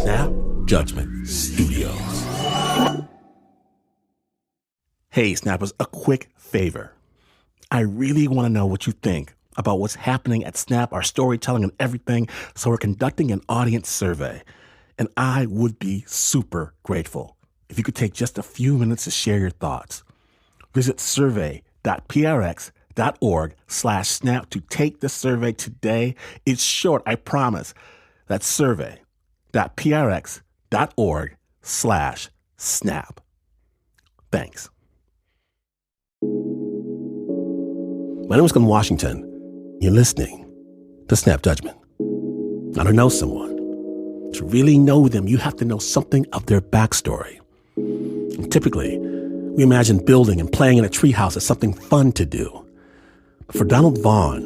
Snap Judgment Studios. Hey, Snappers, a quick favor. I really want to know what you think about what's happening at Snap, our storytelling and everything, so we're conducting an audience survey. And I would be super grateful if you could take just a few minutes to share your thoughts. Visit survey.prx.org/snap to take the survey today. It's short, I promise. That's survey.prx.org/snap. Thanks. My name is Glenn Washington. You're listening to Snap Judgment. Now, to know someone, to really know them, you have to know something of their backstory. And typically, we imagine building and playing in a treehouse as something fun to do. But for Donald Vaughn,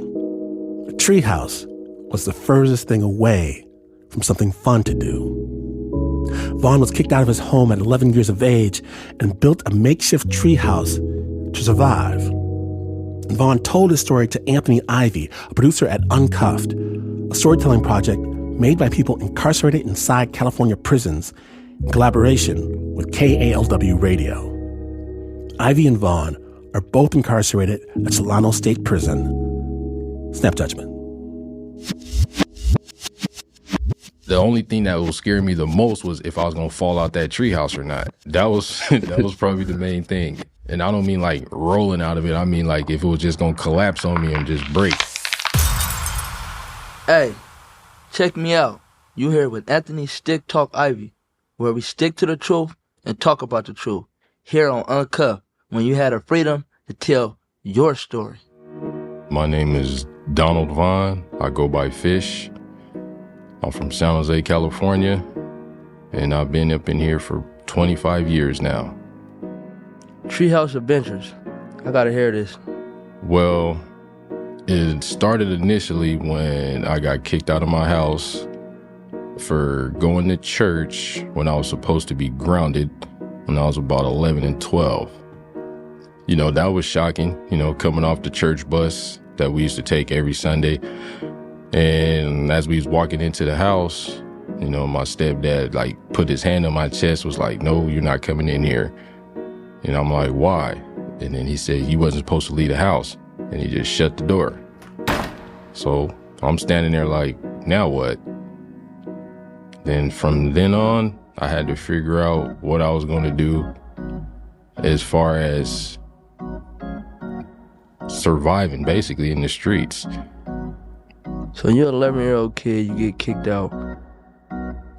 a treehouse was the furthest thing away from something fun to do. Vaughn was kicked out of his home at 11 years of age and built a makeshift treehouse to survive. And Vaughn told his story to Anthony Ivy, a producer at Uncuffed, a storytelling project made by people incarcerated inside California prisons in collaboration with KALW Radio. Ivy and Vaughn are both incarcerated at Solano State Prison. Snap Judgment. The only thing that was scaring me the most was if I was going to fall out that treehouse or not. That was probably the main thing. And I don't mean like rolling out of it. I mean like if it was just going to collapse on me and just break. Hey, check me out. You here with Anthony Stick Talk Ivy, where we stick to the truth and talk about the truth. Here on Uncuffed, when you had the freedom to tell your story. My name is Donald Vaughn. I go by Fish. I'm from San Jose, California, and I've been up in here for 25 years now. Treehouse Adventures. I gotta hear this. Well, it started initially when I got kicked out of my house for going to church when I was supposed to be grounded when I was about 11 and 12. You know, that was shocking, you know, coming off the church bus that we used to take every Sunday. And as we was walking into the house, you know, my stepdad like put his hand on my chest, was like, "No, you're not coming in here." And I'm like, "Why?" And then he said he wasn't supposed to leave the house, and he just shut the door. So I'm standing there like, now what? Then from then on, I had to figure out what I was going to do as far as surviving basically in the streets. So you're an 11-year-old kid, you get kicked out.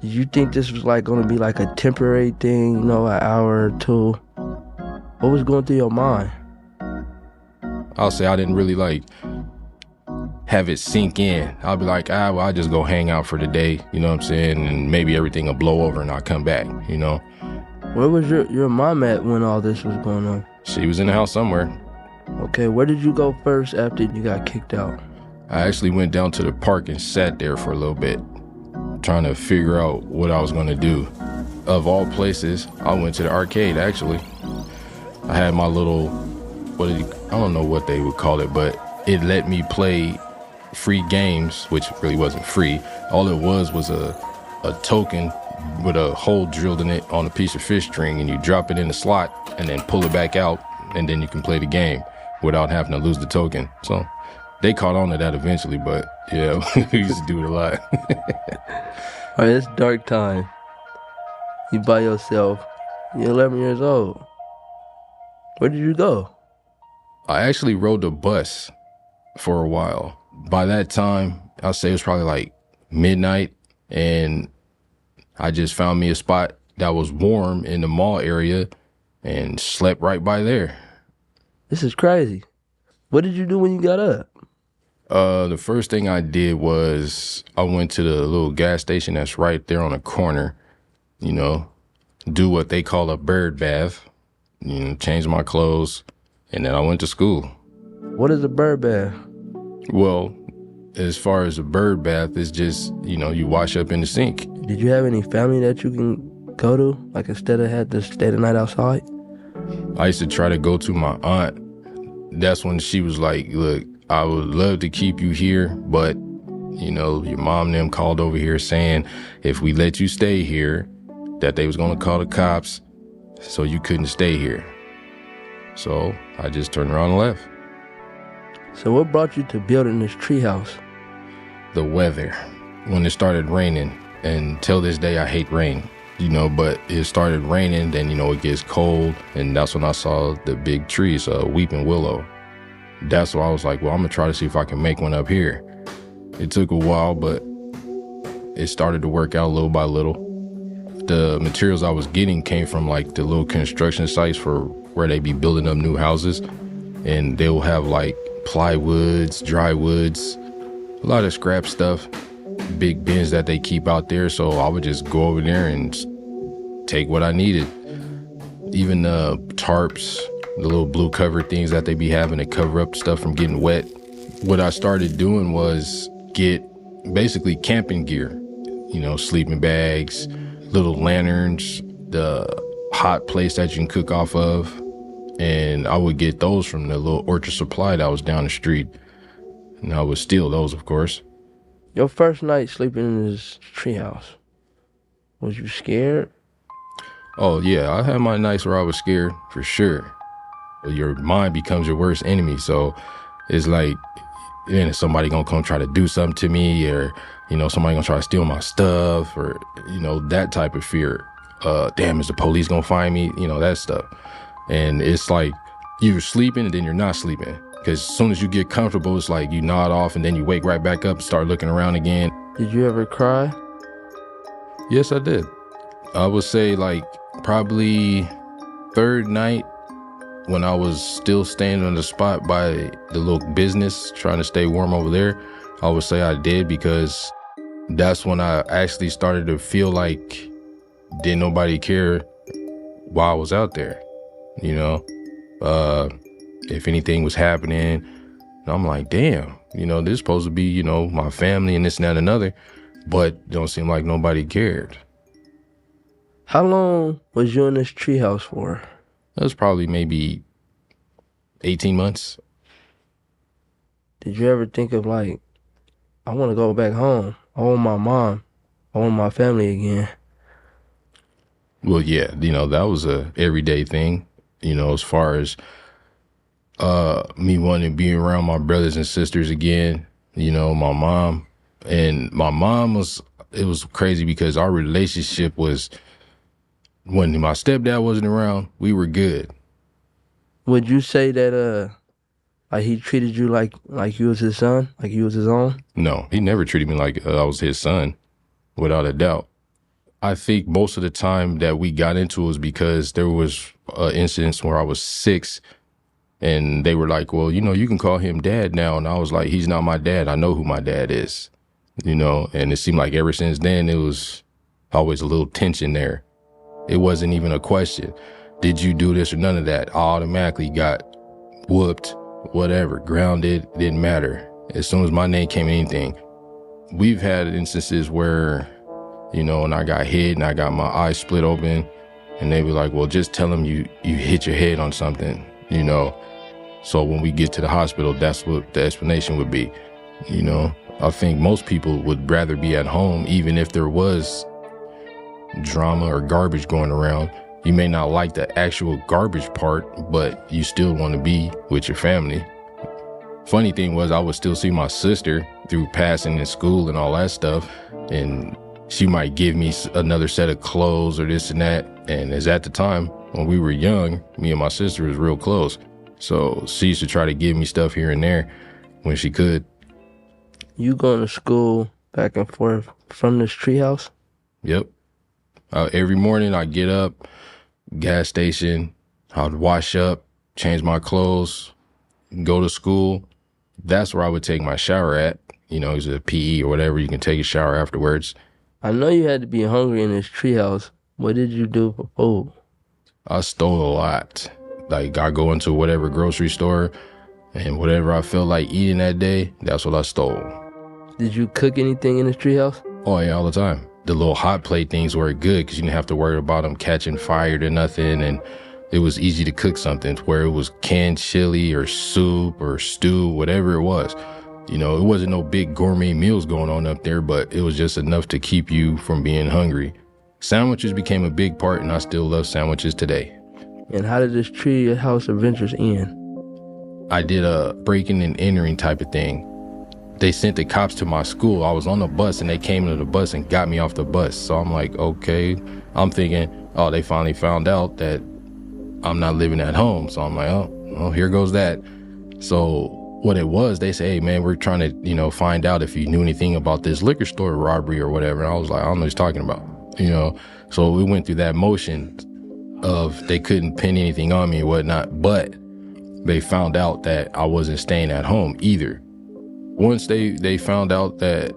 Did you think this was like going to be like a temporary thing, you know, an hour or two? What was going through your mind? I'll say I didn't really like have it sink in. I'll be like, well, I'll just go hang out for the day, you know what I'm saying? And maybe everything will blow over and I'll come back, you know? Where was your mom at when all this was going on? She was in the house somewhere. Okay, where did you go first after you got kicked out? I actually went down to the park and sat there for a little bit, trying to figure out what I was going to do. Of all places, I went to the arcade, actually. I had my little, I don't know what they would call it, but it let me play free games, which really wasn't free. All it was a token with a hole drilled in it on a piece of fish string, and you drop it in the slot and then pull it back out, and then you can play the game without having to lose the token. So they caught on to that eventually, but yeah, we used to do it a lot. All right, it's dark time. You by yourself. You're 11 years old. Where did you go? I actually rode the bus for a while. By that time, I'll say it was probably like midnight, and I just found me a spot that was warm in the mall area and slept right by there. This is crazy. What did you do when you got up? The first thing I did was I went to the little gas station that's right there on the corner, you know, do what they call a bird bath, you know, change my clothes, and then I went to school. What is a bird bath? Well, as far as a bird bath, it's just, you know, you wash up in the sink. Did you have any family that you can go to, like instead of had to stay the night outside? I used to try to go to my aunt. That's when she was like, look, I would love to keep you here, but You know, your mom and them called over here saying if we let you stay here, that they was going to call the cops, so you couldn't stay here. So I just turned around and left. So what brought you to building this treehouse? The weather. When it started raining, and till this day I hate rain, you know, but it started raining, then, you know, it gets cold, and that's when I saw the big trees, weeping willow. That's why I was like, well, I'm gonna try to see if I can make one up here. It took a while, but it started to work out little by little. The materials I was getting came from like the little construction sites for where they be building up new houses, and they'll have like plywoods, dry woods, a lot of scrap stuff, big bins that they keep out there. So I would just go over there and take what I needed. Even the tarps, the little blue cover things that they be having to cover up stuff from getting wet. What I started doing was get basically camping gear, you know, sleeping bags, little lanterns, the hot place that you can cook off of. And I would get those from the little Orchard Supply that was down the street. And I would steal those, of course. Your first night sleeping in this treehouse, was you scared? Oh, yeah, I had my nights where I was scared, for sure. Your mind becomes your worst enemy. So it's like, then somebody gonna come try to do something to me, or, you know, somebody gonna try to steal my stuff, or, you know, that type of fear. Damn, is the police gonna find me? You know, that stuff. And it's like you're sleeping and then you're not sleeping. Because as soon as you get comfortable, it's like you nod off and then you wake right back up and start looking around again. Did you ever cry? Yes, I did. I would say like probably third night, when I was still staying on the spot by the little business, trying to stay warm over there, I would say I did, because that's when I actually started to feel like didn't nobody care while I was out there, you know? If anything was happening, I'm like, damn, you know, this is supposed to be, you know, my family and this and that and another, but don't seem like nobody cared. How long was you in this treehouse for? That was probably maybe 18 months. Did you ever think of like, I want to go back home. I want my mom. I want my family again. Well, yeah, you know, that was a everyday thing, you know, as far as me wanting to be around my brothers and sisters again, you know, my mom. And my mom it was crazy because our relationship was, when my stepdad wasn't around, we were good. Would you say that like he treated you like you was his son, like you was his own? No, he never treated me like I was his son, without a doubt. I think most of the time that we got into it was because there was incidents where I was 6, and they were like, well, you know, you can call him dad now. And I was like, he's not my dad. I know who my dad is, you know? And it seemed like ever since then, it was always a little tension there. It wasn't even a question. Did you do this or none of that? I automatically got whooped, whatever, grounded, didn't matter. As soon as my name came in anything. We've had instances where, you know, and I got hit and I got my eyes split open, and they were like, well, just tell them you hit your head on something, you know? So when we get to the hospital, that's what the explanation would be, you know? I think most people would rather be at home, even if there was drama or garbage going around. You may not like the actual garbage part, but you still want to be with your family. Funny thing was, I would still see my sister through passing in school and all that stuff, and she might give me another set of clothes or this and that. And as at the time, when we were young, me and my sister was real close. So she used to try to give me stuff here and there when she could. You going to school back and forth from this treehouse? Yep. Every morning I get up, gas station, I'd wash up, change my clothes, go to school. That's where I would take my shower at. You know, it's a PE or whatever. You can take a shower afterwards. I know you had to be hungry in this treehouse. What did you do for food? I stole a lot. Like, I go into whatever grocery store, and whatever I felt like eating that day, that's what I stole. Did you cook anything in this treehouse? Oh, yeah, all the time. The little hot plate things were good because you didn't have to worry about them catching fire or nothing, and it was easy to cook something, where it was canned chili or soup or stew, whatever it was. You know, it wasn't no big gourmet meals going on up there, but it was just enough to keep you from being hungry. Sandwiches became a big part, and I still love sandwiches today. And how did this treehouse adventures end? I did a breaking and entering type of thing. They sent the cops to my school. I was on the bus, and they came to the bus and got me off the bus. So I'm like, okay. I'm thinking, oh, they finally found out that I'm not living at home. So I'm like, oh, well, here goes that. So what it was, they say, hey, man, we're trying to, you know, find out if you knew anything about this liquor store robbery or whatever. And I was like, I don't know what he's talking about, you know. So we went through that motion of they couldn't pin anything on me and whatnot, but they found out that I wasn't staying at home either. Once they found out that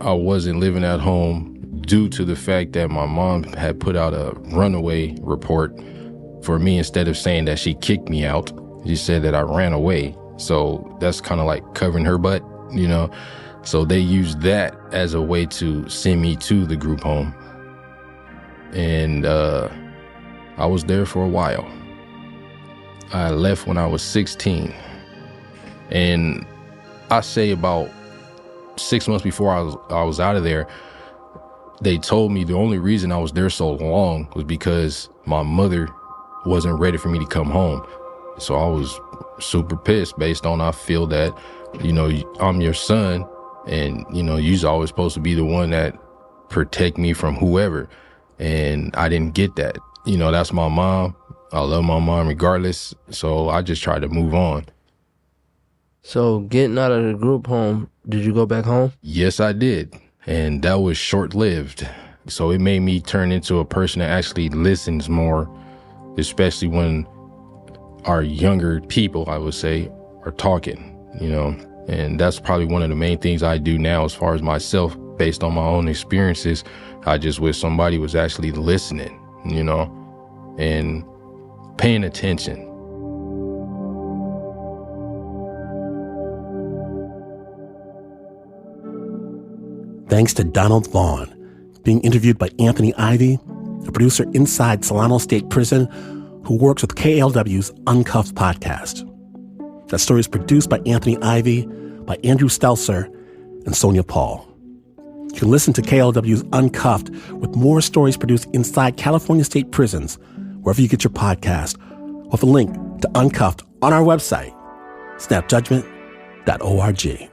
I wasn't living at home due to the fact that my mom had put out a runaway report for me, instead of saying that she kicked me out, she said that I ran away. So that's kind of like covering her butt, you know. So they used that as a way to send me to the group home. And I was there for a while. I left when I was 16. And I say about 6 months before I was out of there, they told me the only reason I was there so long was because my mother wasn't ready for me to come home. So I was super pissed based on I feel that, you know, I'm your son and, you know, you're always supposed to be the one that protect me from whoever. And I didn't get that. You know, that's my mom. I love my mom regardless. So I just tried to move on. So getting out of the group home, did you go back home? Yes, I did. And that was short-lived. So it made me turn into a person that actually listens more, especially when our younger people, I would say, are talking, you know. And that's probably one of the main things I do now as far as myself, based on my own experiences. I just wish somebody was actually listening, you know, and paying attention. Thanks to Donald Vaughn, being interviewed by Anthony Ivy, a producer inside Solano State Prison who works with KLW's Uncuffed podcast. That story is produced by Anthony Ivy, by Andrew Stelzer, and Sonia Paul. You can listen to KLW's Uncuffed with more stories produced inside California state prisons, wherever you get your podcast, with a link to Uncuffed on our website, snapjudgment.org.